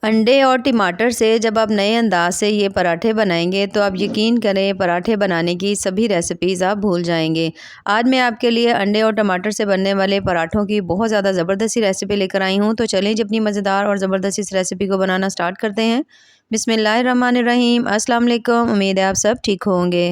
अंडे और टमाटर से जब आप नए अंदाज से ये पराठे बनाएंगे तो आप यकीन करें पराठे बनाने की सभी रेसिपीज़ आप भूल जाएंगे। आज मैं आपके लिए अंडे और टमाटर से बनने वाले पराठों की बहुत ज़्यादा ज़बरदस्ती रेसिपी लेकर आई हूँ। तो चलें जी अपनी मज़ेदार और ज़बरदस्त इस रेसिपी को बनाना स्टार्ट करते हैं। बिस्मिल्लाहिर्रहमानिर्रहीम। अस्सलाम वालेकुम। उम्मीद है आप सब ठीक होंगे।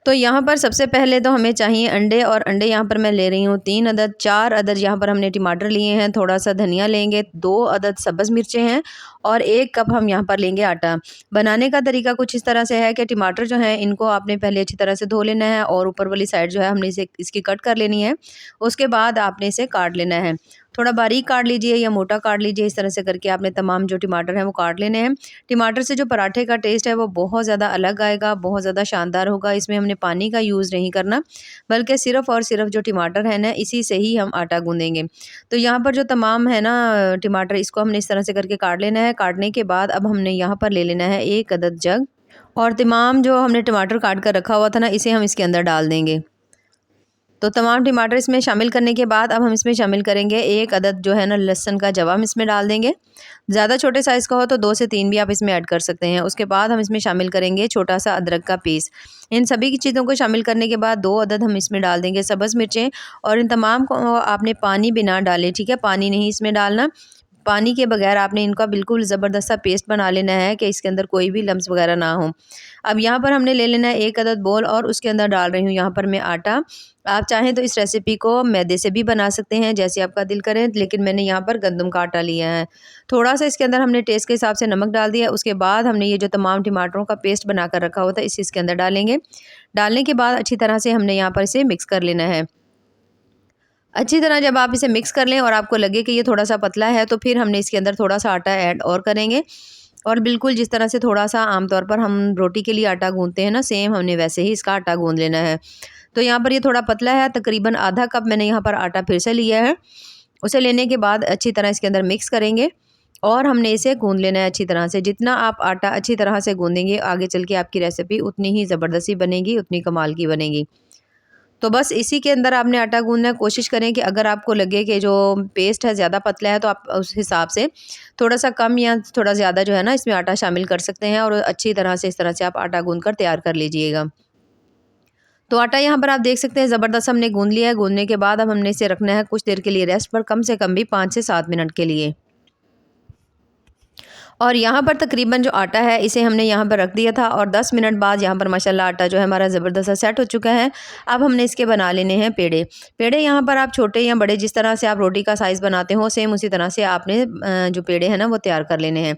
तो यहाँ पर सबसे पहले तो हमें चाहिए अंडे, और अंडे यहाँ पर मैं ले रही हूँ 3 अदद। 4 अदद यहाँ पर हमने टमाटर लिए हैं, थोड़ा सा धनिया लेंगे, 2 अदद सब्ज़ मिर्चें हैं और 1 कप हम यहाँ पर लेंगे आटा। बनाने का तरीका कुछ इस तरह से है कि टमाटर जो हैं इनको आपने पहले अच्छी तरह से धो लेना है और ऊपर वाली साइड जो है हमने इसे इसकी कट कर लेनी है। उसके बाद आपने इसे काट लेना है, थोड़ा बारीक काट लीजिए या मोटा काट लीजिए। इस तरह से करके आपने तमाम जो टमाटर हैं वो काट लेने हैं। टमाटर से जो पराठे का टेस्ट है वो बहुत ज़्यादा अलग आएगा, बहुत ज़्यादा शानदार होगा। इसमें हमने पानी का यूज़ नहीं करना, बल्कि सिर्फ़ और सिर्फ जो टमाटर है ना इसी से ही हम आटा गूँधेंगे। तो यहाँ पर जो तमाम है ना टमाटर, इसको हमने इस तरह से करके काट लेना है। काटने के बाद अब हमने यहाँ पर ले लेना है 1 अदद जग, और तमाम जो हमने टमाटर काट कर रखा हुआ था ना इसे हम इसके अंदर डाल देंगे। तो तमाम टमाटर इसमें शामिल करने के बाद अब हम इसमें शामिल करेंगे 1 अदद जो है ना लहसुन का जवा हम इसमें डाल देंगे। ज़्यादा छोटे साइज़ का हो तो 2 से 3 भी आप इसमें ऐड कर सकते हैं। उसके बाद हम इसमें शामिल करेंगे छोटा सा अदरक का पीस। इन सभी की चीज़ों को शामिल करने के बाद 2 अदद हम इसमें डाल देंगे सब्ज़ मिर्चें, और इन तमाम को आपने पानी बिना डाले, ठीक है, पानी नहीं इसमें डालना। पानी के बगैर आपने इनका बिल्कुल ज़बरदस्त सा पेस्ट बना लेना है कि इसके अंदर कोई भी लम्स वगैरह ना हो। अब यहाँ पर हमने ले लेना है 1 अदद बोल, और उसके अंदर डाल रही हूँ यहाँ पर मैं आटा। आप चाहें तो इस रेसिपी को मैदे से भी बना सकते हैं, जैसे आपका दिल करे, लेकिन मैंने यहाँ पर गंदम का आटा लिया है। थोड़ा सा इसके अंदर हमने टेस्ट के हिसाब से नमक डाल दिया। उसके बाद हमने ये जो तमाम टमाटरों का पेस्ट बना कर रखा हुआ था इसे इसके अंदर डालेंगे। डालने के बाद अच्छी तरह से हमने यहाँ पर इसे मिक्स कर लेना है। अच्छी तरह जब आप इसे मिक्स कर लें और आपको लगे कि ये थोड़ा सा पतला है, तो फिर हमने इसके अंदर थोड़ा सा आटा ऐड और करेंगे, और बिल्कुल जिस तरह से थोड़ा सा आमतौर पर हम रोटी के लिए आटा गूंथते हैं ना, सेम हमने वैसे ही इसका आटा गूंथ लेना है। तो यहाँ पर ये थोड़ा पतला है, तकरीबन आधा कप मैंने यहाँ पर आटा फिर से लिया है। उसे लेने के बाद अच्छी तरह इसके अंदर मिक्स करेंगे और हमने इसे गूंथ लेना है अच्छी तरह से। जितना आप आटा अच्छी तरह से गूंदेंगे आगे चल के आपकी रेसिपी उतनी ही ज़बरदस्ती बनेगी, उतनी कमाल की बनेगी। तो बस इसी के अंदर आपने आटा गूँथना है। कोशिश करें कि अगर आपको लगे कि जो पेस्ट है ज़्यादा पतला है तो आप उस हिसाब से थोड़ा-सा कम या थोड़ा ज़्यादा जो है ना इसमें आटा शामिल कर सकते हैं, और अच्छी तरह से इस तरह से आप आटा गूँथ कर तैयार कर लीजिएगा। तो आटा यहाँ पर आप देख सकते हैं ज़बरदस्त हमने गूँथ लिया है। गूँथने के बाद अब हमने इसे रखना है कुछ देर के लिए रेस्ट पर, कम से कम भी 5 से 7 मिनट के लिए। और यहाँ पर तकरीबन जो आटा है इसे हमने यहाँ पर रख दिया था, और 10 मिनट बाद यहाँ पर माशाल्लाह आटा जो है हमारा ज़बरदस्त सा सेट हो चुका है। अब हमने इसके बना लेने हैं पेड़े। पेड़े यहाँ पर आप छोटे या बड़े जिस तरह से आप रोटी का साइज़ बनाते हो सेम उसी तरह से आपने जो पेड़े हैं ना वो तैयार कर लेने हैं।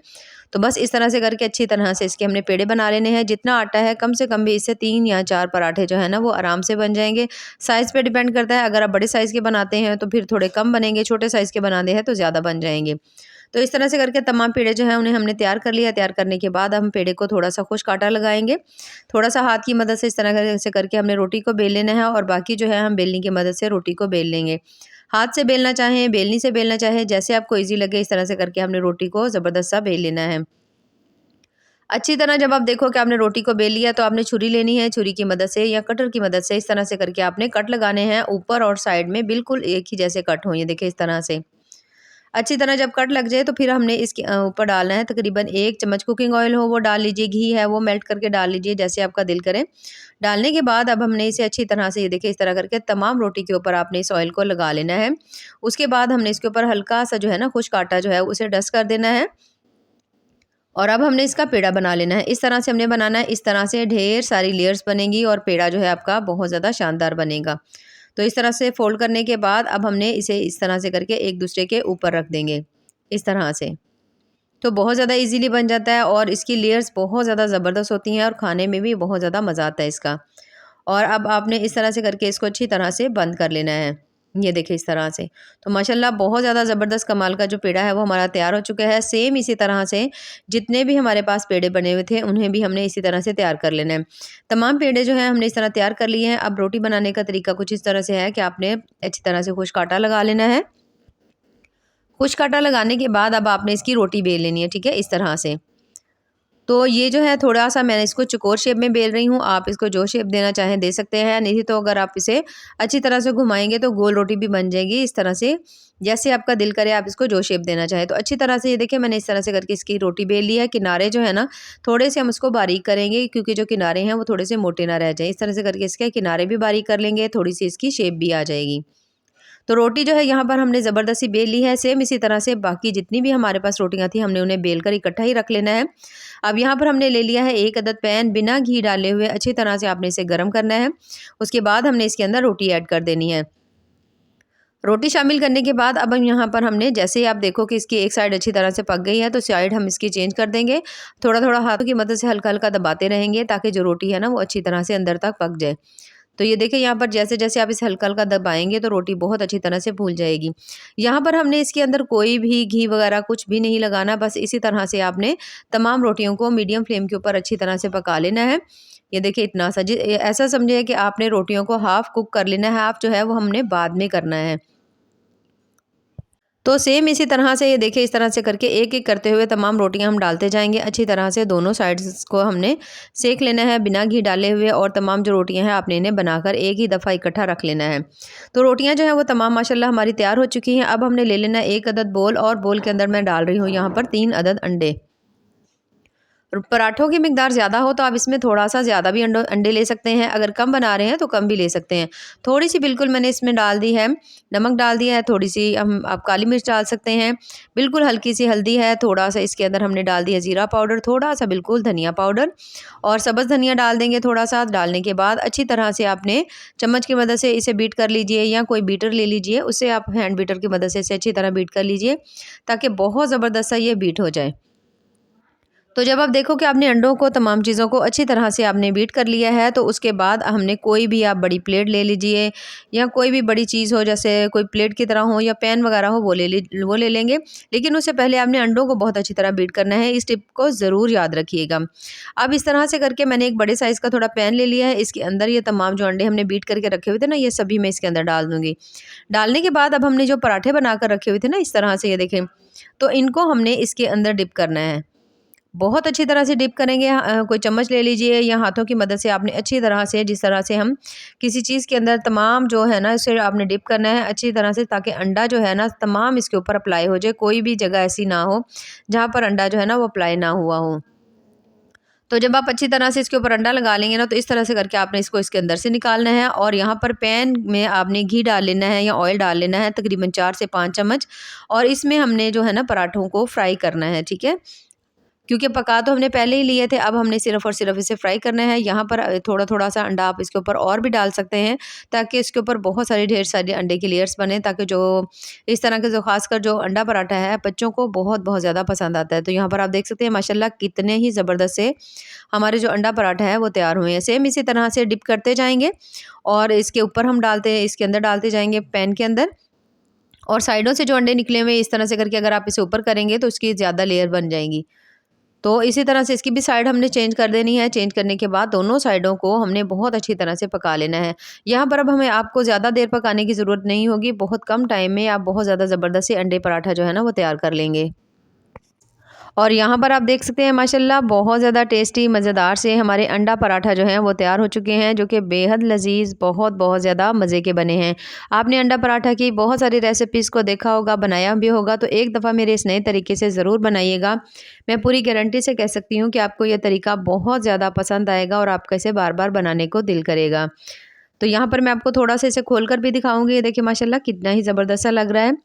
तो बस इस तरह से करके अच्छी तरह से इसके हमने पेड़े बना लेने हैं। जितना आटा है कम से कम भी इससे 3 या 4 पराठे जो है ना वो आराम से बन जाएंगे। साइज़ पे डिपेंड करता है, अगर आप बड़े साइज़ के बनाते हैं तो फिर थोड़े कम बनेंगे, छोटे साइज़ के बनाते हैं तो ज़्यादा बन जाएंगे। तो इस तरह से करके तमाम पेड़े जो हैं उन्हें हमने तैयार कर लिया। तैयार करने के बाद हम पेड़े को थोड़ा सा खुश्क आटा लगाएंगे, थोड़ा सा हाथ की मदद से इस तरह से करके हमने रोटी को बेल लेना है, और बाकी जो है हम बेलनी की मदद से रोटी को बेल लेंगे। हाथ से बेलना चाहें, बेलनी से बेलना चाहें, जैसे आपको ईजी लगे इस तरह से करके हमने रोटी को ज़बरदस्त सा बेल लेना है। अच्छी तरह जब आप देखो कि आपने रोटी को बेल लिया तो आपने छुरी लेनी है, छुरी की मदद से या कटर की मदद से इस तरह से करके आपने कट लगाने हैं ऊपर और साइड में, बिल्कुल एक ही जैसे कट हों। ये देखिए इस तरह से अच्छी तरह जब कट लग जाए तो फिर हमने इसके ऊपर डालना है तकरीबन 1 चम्मच कुकिंग ऑयल हो वो डाल लीजिए, घी है वो मेल्ट करके डाल लीजिए, जैसे आपका दिल करे। डालने के बाद अब हमने इसे अच्छी तरह से ये देखिए इस तरह करके तमाम रोटी के ऊपर आपने इस ऑयल को लगा लेना है। उसके बाद हमने इसके ऊपर हल्का सा जो है ना खुश्क आटा जो है उसे डस्ट कर देना है, और अब हमने इसका पेड़ा बना लेना है। इस तरह से हमने बनाना है, इस तरह से ढेर सारी लेयर्स बनेंगी और पेड़ा जो है आपका बहुत ज़्यादा शानदार बनेगा। तो इस तरह से फ़ोल्ड करने के बाद अब हमने इसे इस तरह से करके एक दूसरे के ऊपर रख देंगे, इस तरह से। तो बहुत ज़्यादा ईज़िली बन जाता है और इसकी लेयर्स बहुत ज़्यादा ज़बरदस्त होती हैं और खाने में भी बहुत ज़्यादा मज़ा आता है इसका। और अब आपने इस तरह से करके इसको अच्छी तरह से बंद कर लेना है। ये देखिए इस तरह से। तो माशाल्लाह बहुत ज़्यादा ज़बरदस्त कमाल का जो पेड़ा है वो हमारा तैयार हो चुका है। सेम इसी तरह से जितने भी हमारे पास पेड़े बने हुए थे उन्हें भी हमने इसी तरह से तैयार कर लेना है। तमाम पेड़े जो हैं हमने इस तरह तैयार कर लिए हैं। अब रोटी बनाने का तरीका कुछ इस तरह से है कि आपने अच्छी तरह से खुश्क आटा लगा लेना है। खुश्क आटा लगाने के बाद अब आपने इसकी रोटी बेल लेनी है, ठीक है, इस तरह से। तो ये जो है थोड़ा-सा मैंने इसको चौकोर शेप में बेल रही हूँ, आप इसको जो शेप देना चाहें दे सकते हैं, नहीं तो अगर आप इसे अच्छी तरह से घुमाएँगे तो गोल रोटी भी बन जाएगी इस तरह से, जैसे आपका दिल करे आप इसको जो शेप देना चाहें। तो अच्छी तरह से ये देखिए मैंने इस तरह से करके इसकी रोटी बेल ली है, किनारे जो है ना थोड़े-से हम उसको बारीक करेंगे क्योंकि जो किनारे हैं वो थोड़े-से मोटे ना रह जाएँ। इस तरह से करके इसके किनारे भी बारीक कर लेंगे, थोड़ी-सी इसकी शेप भी आ जाएगी। तो रोटी जो है यहाँ पर हमने ज़बरदस्ती बेल ली है। सेम इसी तरह से बाकी जितनी भी हमारे पास रोटियाँ थी हमने उन्हें बेल कर इकट्ठा ही रख लेना है। अब यहाँ पर हमने ले लिया है 1 अदद पैन, बिना घी डाले हुए अच्छी तरह से आपने इसे गर्म करना है। उसके बाद हमने इसके अंदर रोटी ऐड कर देनी है। रोटी शामिल करने के बाद अब हम यहाँ पर हमने जैसे ही आप देखो कि इसकी एक साइड अच्छी तरह से पक गई है तो साइड हम इसकी चेंज कर देंगे। थोड़ा-थोड़ा हाथों की मदद से हल्का-हल्का दबाते रहेंगे ताकि जो रोटी है ना वो अच्छी तरह से अंदर तक पक जाए। तो ये देखिए यहाँ पर जैसे-जैसे आप इसे हल्का-हल्का दबाएँगे तो रोटी बहुत अच्छी तरह से फूल जाएगी। यहाँ पर हमने इसके अंदर कोई भी घी वगैरह कुछ भी नहीं लगाना, बस इसी तरह से आपने तमाम रोटियों को मीडियम फ्लेम के ऊपर अच्छी तरह से पका लेना है। ये देखिए इतना सा जी ऐसा समझिए कि आपने रोटियों को हाफ़ कुक कर लेना है, हाफ़ जो है वो हमने बाद में करना है। तो सेम इसी तरह से ये देखिए इस तरह से करके एक-एक करते हुए तमाम रोटियां हम डालते जाएंगे। अच्छी तरह से दोनों साइड्स को हमने सेक लेना है बिना घी डाले हुए, और तमाम जो रोटियां हैं आपने इन्हें बनाकर एक ही दफ़ा इकट्ठा रख लेना है। तो रोटियां जो है वो तमाम माशाल्लाह हमारी तैयार हो चुकी हैं। अब हमने ले लेना है 1 अदद बोल, और बोल के अंदर मैं डाल रही हूँ यहाँ पर 3 अदद अंडे। पराठों की मिकदार ज़्यादा हो तो आप इसमें थोड़ा-सा ज़्यादा भी अंडे ले सकते हैं, अगर कम बना रहे हैं तो कम भी ले सकते हैं। थोड़ी-सी बिल्कुल मैंने इसमें डाल दी है, नमक डाल दिया है, थोड़ी-सी आप काली मिर्च डाल सकते हैं, बिल्कुल हल्की-सी हल्दी है, थोड़ा-सा इसके अंदर हमने डाल दिया ज़ीरा पाउडर, थोड़ा-सा बिल्कुल धनिया पाउडर और सब्ज़ धनिया डाल देंगे थोड़ा-सा। डालने के बाद अच्छी तरह से आपने चम्मच की मदद से इसे बीट कर लीजिए, या कोई बीटर ले लीजिए, उससे आप हैंड बीटर की मदद से इसे अच्छी तरह बीट कर लीजिए ताकि बहुत ज़बरदस्त सा ये बीट हो जाए। तो जब आप देखो कि आपने अंडों को तमाम चीज़ों को अच्छी तरह से आपने बीट कर लिया है, तो उसके बाद हमने कोई भी आप बड़ी प्लेट ले लीजिए, या कोई भी बड़ी चीज़ हो जैसे कोई प्लेट की तरह हो या पैन वगैरह हो, वो ले लेंगे। लेकिन उससे पहले आपने अंडों को बहुत अच्छी तरह बीट करना है, इस टिप को ज़रूर याद रखिएगा। अब इस तरह से करके मैंने एक बड़े साइज़ का थोड़ा पैन ले लिया है, इसके अंदर ये तमाम जो अंडे हमने बीट करके रखे हुए थे ना, ये सभी मैं इसके अंदर डाल दूँगी। डालने के बाद अब हमने जो पराठे बनाकर रखे हुए थे ना इस तरह से, ये देखें, तो इनको हमने इसके अंदर डिप करना है। बहुत अच्छी तरह से डिप करेंगे। कोई चम्मच ले लीजिए या हाथों की मदद से आपने अच्छी तरह से, जिस तरह से हम किसी चीज़ के अंदर तमाम जो है ना इसे आपने डिप करना है अच्छी तरह से, ताकि अंडा जो है ना तमाम इसके ऊपर अप्लाई हो जाए। कोई भी जगह ऐसी ना हो जहाँ पर अंडा जो है ना वो अप्लाई ना हुआ हो। तो जब आप अच्छी तरह से इसके ऊपर अंडा लगा लेंगे ना, तो इस तरह से करके आपने इसको इसके अंदर से निकालना है, और यहाँ पर पैन में आपने घी डाल लेना है या ऑयल डाल लेना है तकरीबन 4 से 5 चम्मच, और इसमें हमने जो है ना पराठों को फ्राई करना है, ठीक है। क्योंकि पका तो हमने पहले ही लिए थे, अब हमने सिर्फ़ और सिर्फ़ इसे फ्राई करना है। यहाँ पर थोड़ा-थोड़ा सा अंडा आप इसके ऊपर और भी डाल सकते हैं, ताकि इसके ऊपर बहुत सारी ढेर सारे अंडे की लेयर्स बने, ताकि जो इस तरह के जो ख़ासकर जो अंडा पराठा है बच्चों को बहुत-बहुत ज़्यादा पसंद आता है। तो यहाँ पर आप देख सकते हैं माशाल्लाह कितने ही ज़बरदस्त से हमारे जो अंडा पराठा है वो तैयार हुए हैं। सेम इसी तरह से डिप करते जाएँगे, और इसके ऊपर हम इसके अंदर डालते जाएँगे पैन के अंदर, और साइडों से जो अंडे निकले हुए हैं इस तरह से करके अगर आप इसे ऊपर करेंगे तो उसकी ज़्यादा लेयर बन जाएँगी। तो इसी तरह से इसकी भी साइड हमने चेंज कर देनी है। चेंज करने के बाद दोनों साइडों को हमने बहुत अच्छी तरह से पका लेना है। यहाँ पर अब हमें आपको ज़्यादा देर पकाने की ज़रूरत नहीं होगी। बहुत कम टाइम में आप बहुत ज़्यादा ज़बरदस्त से अंडे पराठा जो है ना वो तैयार कर लेंगे। और यहाँ पर आप देख सकते हैं माशाल्लाह बहुत ज़्यादा टेस्टी मज़ेदार से हमारे अंडा पराठा जो है वो तैयार हो चुके हैं, जो कि बेहद लज़ीज़ बहुत ज़्यादा मज़े के बने हैं। आपने अंडा पराठा की बहुत सारी रेसिपीज़ को देखा होगा, बनाया भी होगा, तो एक दफ़ा मेरे इस नए तरीके से ज़रूर बनाइएगा। मैं पूरी गारंटी से कह सकती हूँ कि आपको ये तरीका बहुत ज़्यादा पसंद आएगा और आपका इसे बार-बार बनाने को दिल करेगा। तो यहाँ पर मैं आपको थोड़ा-सा इसे खोल कर भी दिखाऊँगी। ये देखिए माशाल्लाह कितना ही ज़बरदस्त सा लग रहा है।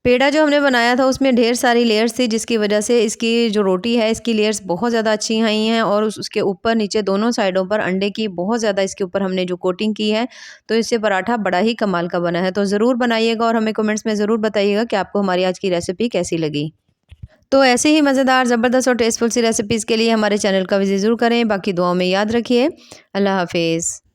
पेड़ा जो हमने बनाया था उसमें ढेर सारी लेयर्स थी, जिसकी वजह से इसकी जो रोटी है इसकी लेयर्स बहुत ज़्यादा अच्छी आई हैं, और उसके ऊपर नीचे दोनों साइडों पर अंडे की बहुत ज़्यादा इसके ऊपर हमने जो कोटिंग की है, तो इससे पराठा बड़ा ही कमाल का बना है। तो ज़रूर बनाइएगा और हमें कमेंट्स में ज़रूर बताइएगा कि आपको हमारी आज की रेसिपी कैसी लगी। तो ऐसे ही मज़ेदार, ज़बरदस्त और टेस्टफुल सी रेसिपीज़ के लिए हमारे चैनल का विज़िट ज़रूर करें। बाकी दुआओं में याद रखिए। अल्लाह हाफ़िज़।